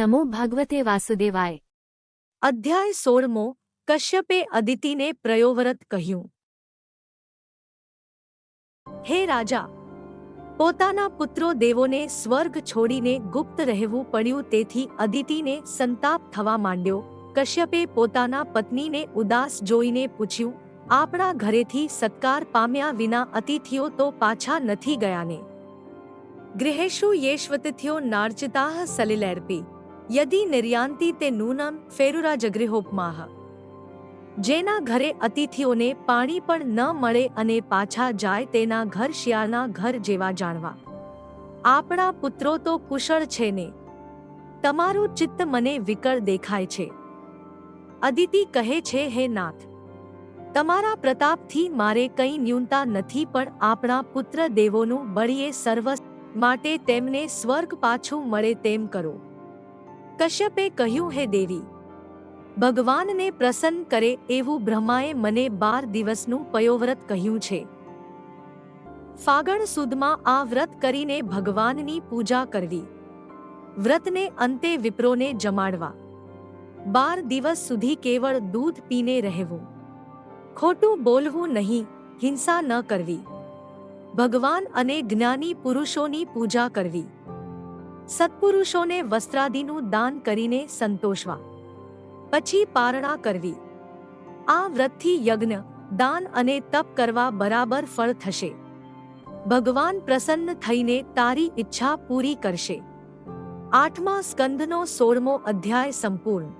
નમો ભગવતે વાસુદેવાય। અધ્યાય 16મો। કશ્યપે અદિતિને પ્રયોવ્રત કહ્યું। હે રાજા, પોતાના પુત્રો દેવોને સ્વર્ગ છોડીને ગુપ્ત રહેવું પડ્યું, તેથી અદિતિને સંતાપ થવા માંડ્યો। કશ્યપે પોતાના પત્નીને ઉદાસ જોઈને પૂછ્યું, આપણા ઘરેથી સત્કાર પામ્યા વિના અતિથિઓ તો પાછા નથી ગયાને? ગૃહેષુ યેષ્વતિથ્યો નાર્ચિતાઃ સલિલૈર્પી યદિ નિર્યાન્તિ તે નૂનમ ફેરુરાજગૃહોપમાઃ। જેના ઘરે અતિથિઓને પાણી પણ ન મળે અને પાછા જાય તેના ઘર શિયાળના ઘર જેવા જાણવા। આપણા પુત્રો તો કુશળ છે ને? તમારું ચિત્ત મને વિકળ દેખાય છે। અદિતિ કહે છે, હે નાથ, તમારા પ્રતાપથી મારે કંઈ ન્યૂનતા નથી, પણ આપણા પુત્ર દેવોનું બળીએ સર્વ માટે તેમને સ્વર્ગ પાછું મળે તેમ કરો। કશ્યપે કહ્યું, હે દેવી, ભગવાનને પ્રસન્ન કરે એવું બ્રહ્માએ મને 12 દિવસનું પયોવ્રત કહ્યું છે। ફાગણ સુદમાં આ વ્રત કરીને ભગવાનની પૂજા કરવી, વ્રતને અંતે વિપ્રોને જમાડવા, 12 દિવસ સુધી કેવળ દૂધ પીને રહેવું, ખોટું બોલવું નહીં, હિંસા ન કરવી, ભગવાન અને જ્ઞાની પુરુષોની પૂજા કરવી, સત્પુરુષોને વસ્ત્રાદિનું દાન કરીને સંતોષવા, પછી પારણા કરવી। આ વ્રતથી યજ્ઞ, દાન અને તપ કરવા બરાબર ફળ થશે। ભગવાન પ્રસન્ન થઈને તારી ઈચ્છા પૂરી કરશે। 8મા સ્કંધનો 16મો અધ્યાય સંપૂર્ણ।